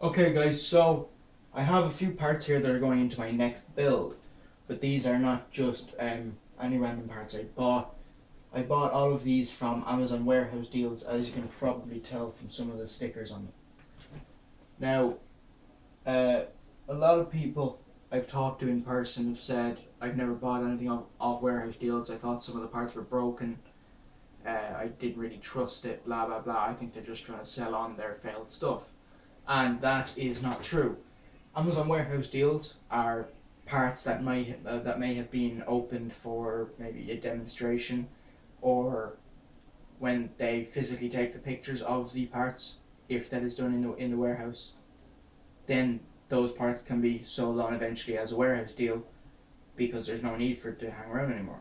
Okay guys, so I have a few parts here that are going into my next build, but these are not just any random parts I bought. I bought all of these from Amazon warehouse deals, as you can probably tell from some of the stickers on them. Now, uh, a lot of people I've talked to in person have said I've never bought anything off warehouse deals. I thought some of the parts were broken. I didn't really trust it, blah blah blah. I think they're just trying to sell on their failed stuff. And that is not true. Amazon warehouse deals are parts that may have been opened for maybe a demonstration, or when they physically take the pictures of the parts. If that is done in the warehouse, then those parts can be sold on eventually as a warehouse deal because there's no need for it to hang around anymore.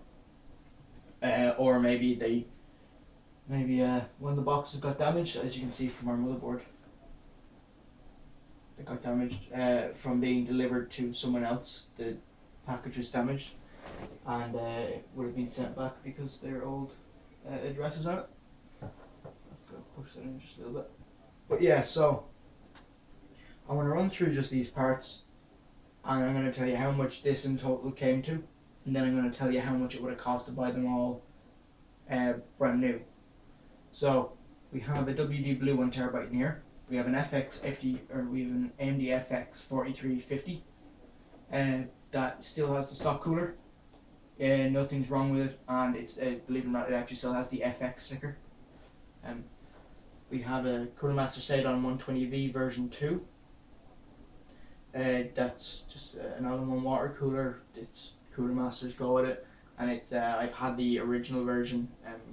Or maybe when the boxes got damaged, as you can see from our motherboard, that got damaged from being delivered to someone else. The package was damaged, and it would have been sent back because their old address is on it. Go push that in just a little bit. But yeah, so I want to run through just these parts, and I'm going to tell you how much this in total came to, and then I'm going to tell you how much it would have cost to buy them all brand new. So we have a WD Blue 1TB in here. We have an we have an AMD FX 4350, and that still has the stock cooler. Nothing's wrong with it, and it's believe it or not, it actually still has the FX sticker. Um, we have a Cooler Master Ceylon 120V version 2. That's just an all-in-one water cooler. It's Cooler Masters go with it, and it's I've had the original version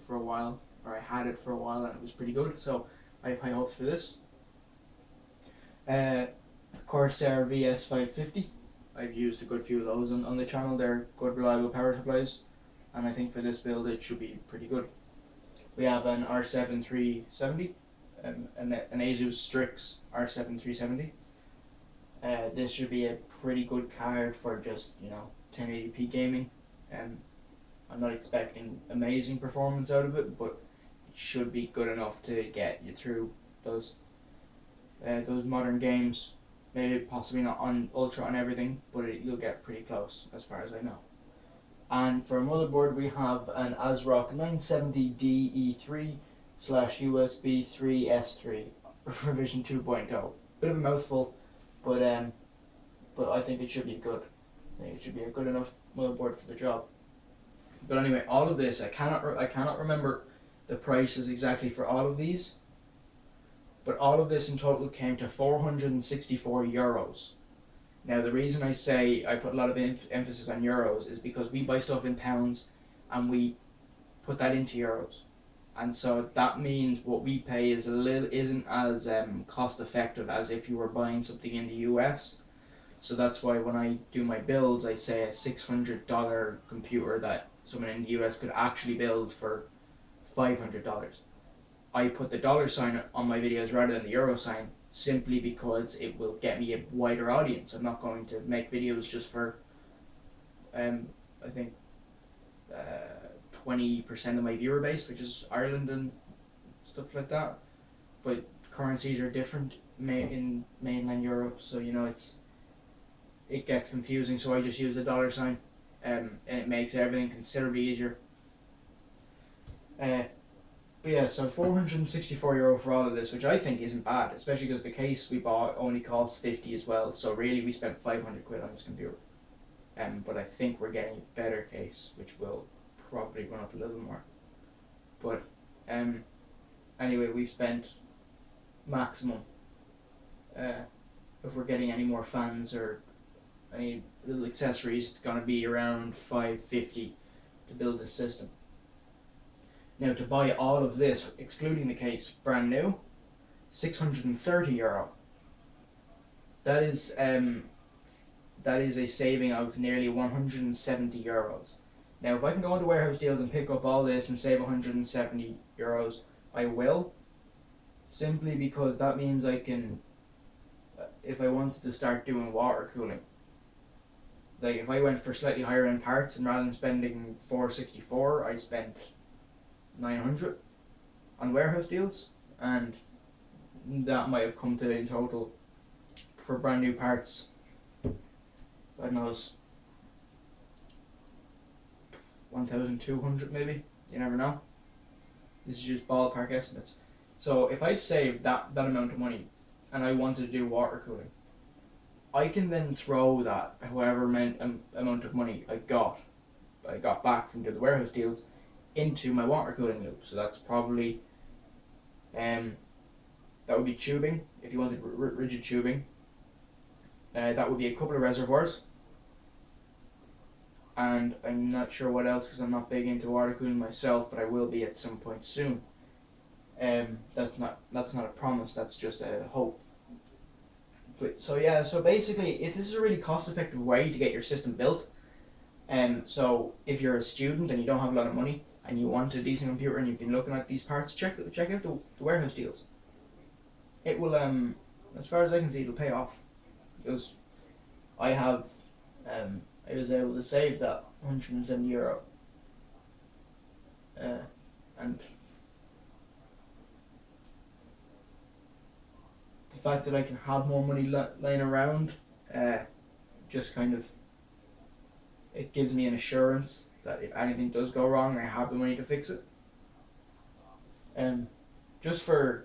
for a while, or I had it for a while, and it was pretty good. So I have high hopes for this. Uh, Corsair VS550. I've used a good few of those on the channel. They're good, reliable power supplies, and I think for this build it should be pretty good. We have an R7 370, an Asus Strix R7 370. This should be a pretty good card for just 1080p gaming. I'm not expecting amazing performance out of it, but it should be good enough to get you through those modern games. Maybe possibly not on ultra on everything, but you'll get pretty close as far as I know. And for a motherboard, we have an ASRock 970DE3 slash USB 3S3 revision 2.0. Bit of a mouthful, but I think it should be good. I think it should be a good enough motherboard for the job. But anyway, all of this, I cannot remember the prices exactly for all of these, but all of this in total came to €464. Now, the reason I say I put a lot of emphasis on euros is because we buy stuff in pounds and we put that into euros, and so that means what we pay isn't as cost effective as if you were buying something in the US. So that's why when I do my builds, I say a $600 computer that someone in the US could actually build for $500. I put the dollar sign on my videos rather than the euro sign, simply because it will get me a wider audience. I'm not going to make videos just for, I think, 20% of my viewer base, which is Ireland and stuff like that. But currencies are different in mainland Europe, so it gets confusing. So I just use the dollar sign, and it makes everything considerably easier. But yeah, so €464 for all of this, which I think isn't bad, especially because the case we bought only cost 50 as well. So really, we spent 500 quid on this computer. But I think we're getting a better case, which will probably run up a little more. But anyway, we've spent maximum. If we're getting any more fans or any little accessories, it's gonna be around 550 to build this system. Now, to buy all of this, excluding the case, brand new, €630. That is a saving of nearly €170. Now, if I can go into warehouse deals and pick up all this and save €170, I will. Simply because that means I can, if I wanted to start doing water cooling, like if I went for slightly higher end parts and rather than spending 464, I spent 900 on warehouse deals, and that might have come to in total for brand new parts, God knows, 1,200 maybe. You never know. This is just ballpark estimates. So if I've saved that amount of money, and I wanted to do water cooling, I can then throw that however amount of money I got back from the warehouse deals into my water cooling loop. So that's probably that would be tubing if you wanted rigid tubing. That would be a couple of reservoirs, and I'm not sure what else because I'm not big into water cooling myself, but I will be at some point soon. That's not a promise. That's just a hope. But so basically, this is a really cost-effective way to get your system built. So if you're a student and you don't have a lot of money and you want a decent computer and you've been looking at these parts, check out the warehouse deals. It will, as far as I can see, it'll pay off, because I have, I was able to save that €170, and the fact that I can have more money lying around, just kind of, it gives me an assurance that if anything does go wrong, I have the money to fix it. Just to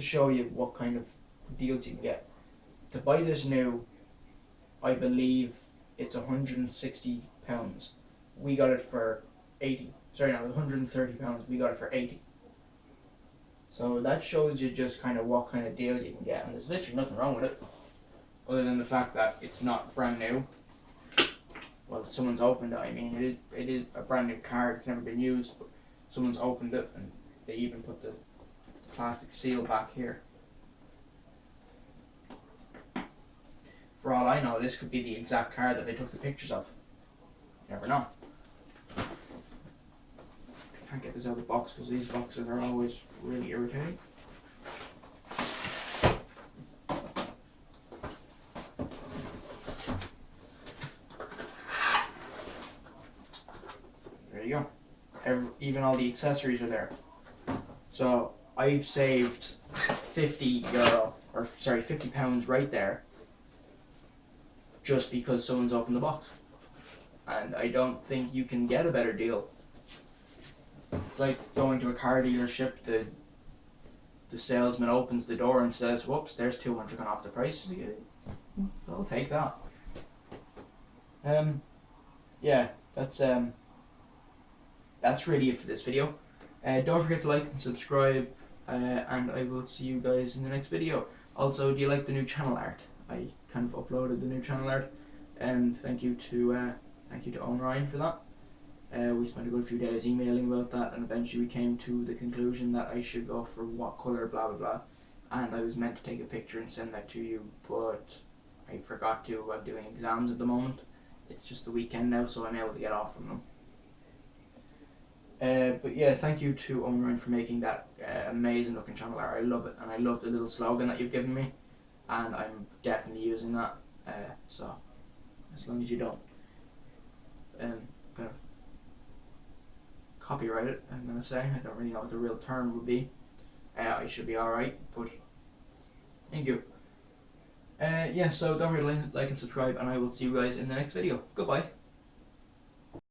show you what kind of deals you can get. To buy this new, I believe it's £160. We got it for 80. Sorry, no, £130. We got it for 80. So that shows you just kind of what kind of deal you can get, and there's literally nothing wrong with it, other than the fact that it's not brand new. Well, someone's opened it. I mean, it is a brand new card. It's never been used, but someone's opened it, and they even put the plastic seal back here. For all I know, this could be the exact card that they took the pictures of. You never know. Can't get this out of the box because these boxes are always really irritating. There you go. Even all the accessories are there. So I've saved £50 right there, just because someone's opened the box. And I don't think you can get a better deal. It's like going to a car dealership, the salesman opens the door and says, whoops, there's 200 gone off the price. I'll take that. Yeah, that's really it for this video. Don't forget to like and subscribe, and I will see you guys in the next video. Also, do you like the new channel art? I kind of uploaded the new channel art, and thank you to Owen Ryan for that. We spent a good few days emailing about that, and eventually we came to the conclusion that I should go for what colour, blah blah blah, and I was meant to take a picture and send that to you, but I forgot to. I'm doing exams at the moment. It's just the weekend now, so I'm able to get off from them. But yeah, thank you to Owen Ryan for making that amazing looking channel art. I love it, and I love the little slogan that you've given me, and I'm definitely using that. So as long as you don't kind of copyright it, I'm gonna say. I don't really know what the real term would be. I should be alright, but thank you. Yeah, so don't forget to like and subscribe, and I will see you guys in the next video. Goodbye.